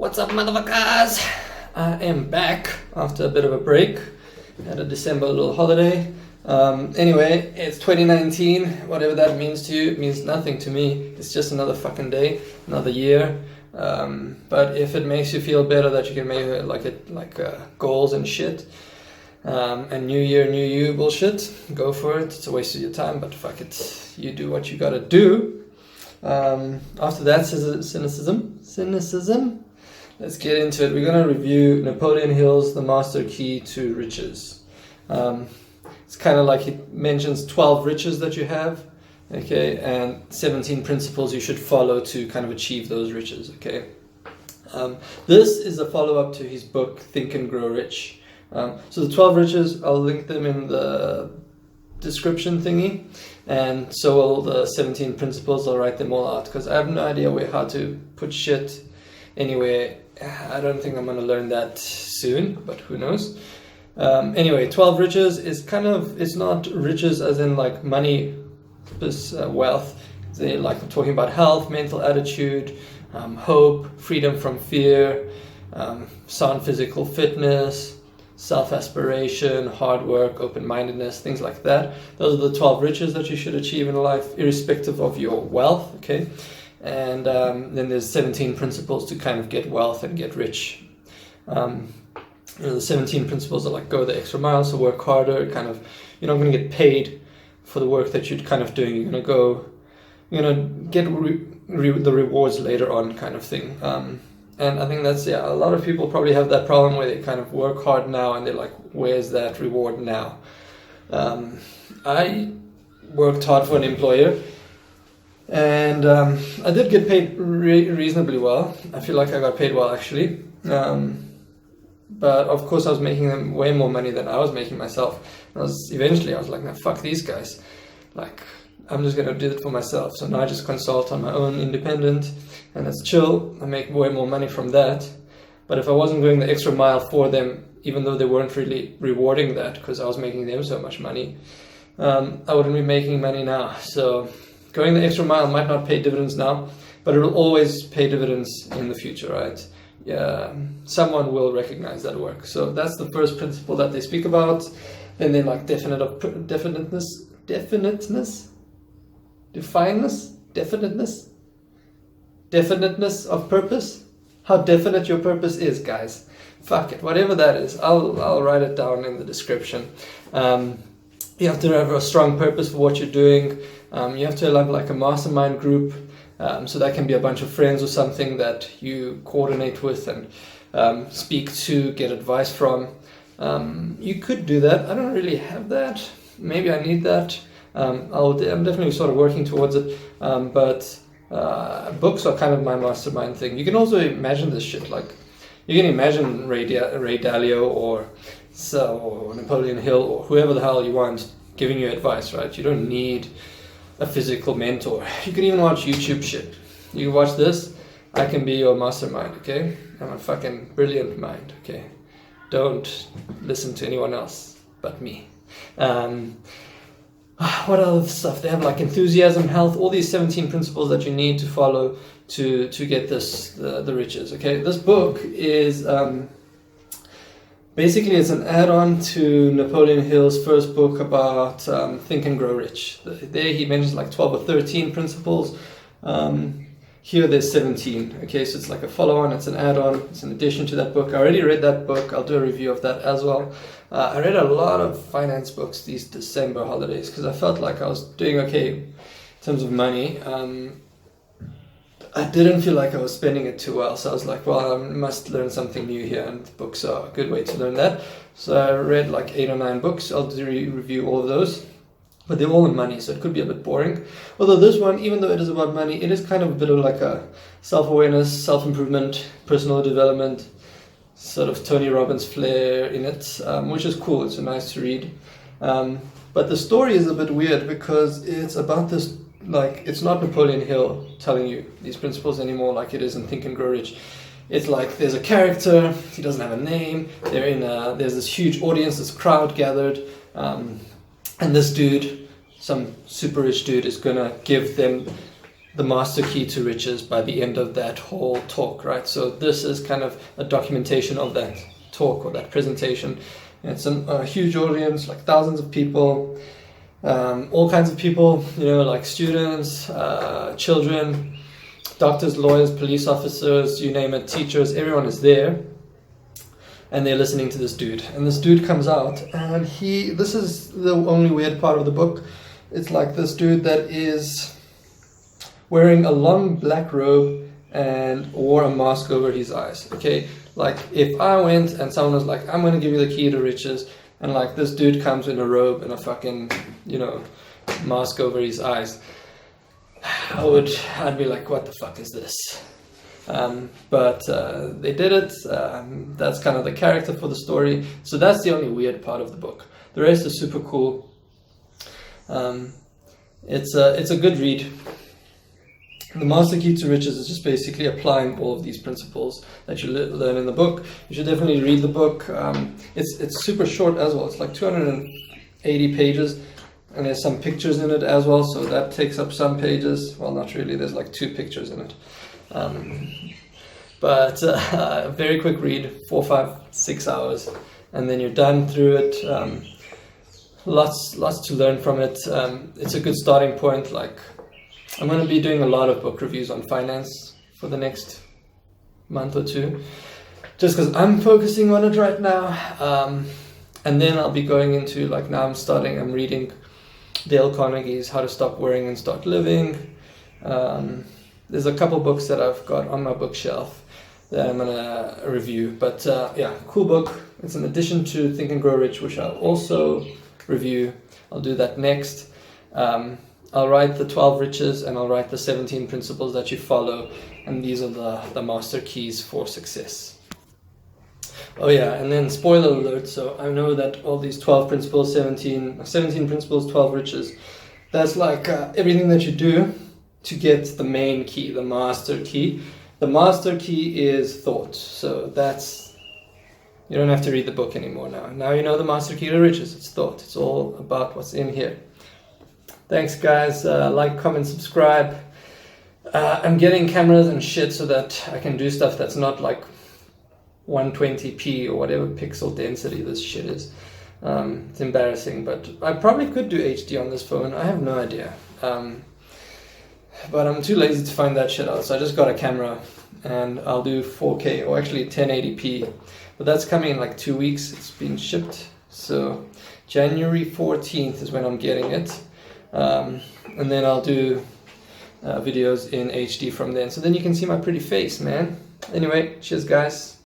What's up, motherfuckers? I am back after a bit of a break. Had a December little holiday. Anyway, it's 2019. Whatever that means to you, it means nothing to me. It's just another fucking day, another year. But if it makes you feel better that you can make goals and shit, and new year, new you bullshit, go for it. It's a waste of your time, but fuck it. You do what you gotta do. After that, cynicism. Let's get into it. We're going to review Napoleon Hill's The Master Key to Riches. It's kind of like he mentions 12 riches that you have, okay, and 17 principles you should follow to kind of achieve those riches, okay. This is a follow-up to his book, Think and Grow Rich. So the 12 riches, I'll link them in the description thingy, and so will the 17 principles. I'll write them all out because I have no idea how to put shit anywhere. I don't think I'm going to learn that soon, but who knows. Anyway, 12 riches is it's not riches as in like money, wealth. They're like talking about health, mental attitude, hope, freedom from fear, sound physical fitness, self-aspiration, hard work, open-mindedness, things like that. Those are the 12 riches that you should achieve in life, irrespective of your wealth, okay? And then there's 17 principles to kind of get wealth and get rich. The 17 principles are like go the extra mile, so work harder, you're not going to get paid for the work that you're kind of doing. You're going to get the rewards later on kind of thing. And I think that's, a lot of people probably have that problem where they kind of work hard now and they're like, where's that reward now? I worked hard for an employer, and I did get paid reasonably well. I feel like I got paid well, actually. But of course I was making them way more money than I was making myself. Eventually I was like, no, fuck these guys. Like, I'm just going to do it for myself. So now I just consult on my own, independent, and it's chill. I make way more money from that. But if I wasn't going the extra mile for them, even though they weren't really rewarding that because I was making them so much money, I wouldn't be making money now. So going the extra mile might not pay dividends now, but it will always pay dividends in the future, right? Yeah, someone will recognize that work. So that's the first principle that they speak about. And then like definiteness, definiteness of purpose. How definite your purpose is, guys. Fuck it, whatever that is, I'll write it down in the description. You have to have a strong purpose for what you're doing. You have to have like a mastermind group. So that can be a bunch of friends or something that you coordinate with and speak to, get advice from. You could do that. I don't really have that. Maybe I need that. I'm definitely sort of working towards it. But books are kind of my mastermind thing. You can also imagine this shit. Like, you can imagine Ray Dalio or Napoleon Hill or whoever the hell you want giving you advice, right? You don't need a physical mentor. You can even watch YouTube shit. You can watch this. I can be your mastermind, okay? I'm a fucking brilliant mind, okay? Don't listen to anyone else but me. What other stuff? They have like enthusiasm, health, all these 17 principles that you need to follow to get the riches, okay? This book is basically it's an add-on to Napoleon Hill's first book about Think and Grow Rich. There he mentions like 12 or 13 principles. Here there's 17. Okay, so it's like a follow-on, it's an add-on, it's an addition to that book. I already read that book. I'll do a review of that as well. I read a lot of finance books these December holidays because I felt like I was doing okay in terms of money. I didn't feel like I was spending it too well, so I was like, well, I must learn something new here, and books are a good way to learn that. So I read like 8 or 9 books. I'll review all of those, but they're all on money, so it could be a bit boring. Although this one, even though it is about money, it is kind of a bit of like a self-awareness, self-improvement, personal development, sort of Tony Robbins flair in it, which is cool. It's nice to read. But the story is a bit weird because it's about this. Like, it's not Napoleon Hill telling you these principles anymore like it is in Think and Grow Rich. It's like there's a character, he doesn't have a name, there's this huge audience, this crowd gathered, and this dude, some super rich dude, is gonna give them the master key to riches by the end of that whole talk, right? So this is kind of a documentation of that talk or that presentation. And it's a huge audience, like thousands of people, all kinds of people, you know, like students, children, doctors, lawyers, police officers, you name it, teachers, everyone is there. And they're listening to this dude. And this dude comes out, and this is the only weird part of the book. It's like this dude that is wearing a long black robe and wore a mask over his eyes, okay? Like, if I went and someone was like, I'm going to give you the key to riches, and like this dude comes in a robe and a fucking, you know, mask over his eyes, I'd be like, what the fuck is this? But they did it. That's kind of the character for the story. So that's the only weird part of the book. The rest is super cool. It's a good read. The Master Key to Riches is just basically applying all of these principles that you learn in the book. You should definitely read the book. It's super short as well. It's like 280 pages, and there's some pictures in it as well, so that takes up some pages. Well, not really. There's like 2 pictures in it. But very quick read, 4, 5, 6 hours, and then you're done through it. Lots to learn from it. It's a good starting point. Like, I'm going to be doing a lot of book reviews on finance for the next month or 2, just because I'm focusing on it right now. And then I'll be going into, like, now I'm reading Dale Carnegie's How to Stop Worrying and Start Living. There's a couple books that I've got on my bookshelf that I'm going to review. But yeah, cool book. It's an addition to Think and Grow Rich, which I'll also review. I'll do that next. I'll write the 12 riches, and I'll write the 17 principles that you follow, and these are the master keys for success. Oh yeah, and then spoiler alert, so I know that all these 12 principles, 17 principles, 12 riches, that's like everything that you do to get the main key, the master key. The master key is thought, so that's, you don't have to read the book anymore now. Now you know the master key to riches, it's thought. It's all about what's in here. Thanks guys, like, comment, subscribe. I'm getting cameras and shit so that I can do stuff that's not like 120p or whatever pixel density this shit is. It's embarrassing, but I probably could do HD on this phone, I have no idea. But I'm too lazy to find that shit out, so I just got a camera and I'll do 4K, or actually 1080p. But that's coming in like 2 weeks, it's been shipped. So January 14th is when I'm getting it. And then I'll do videos in HD from then. So then you can see my pretty face, man. Anyway, cheers guys.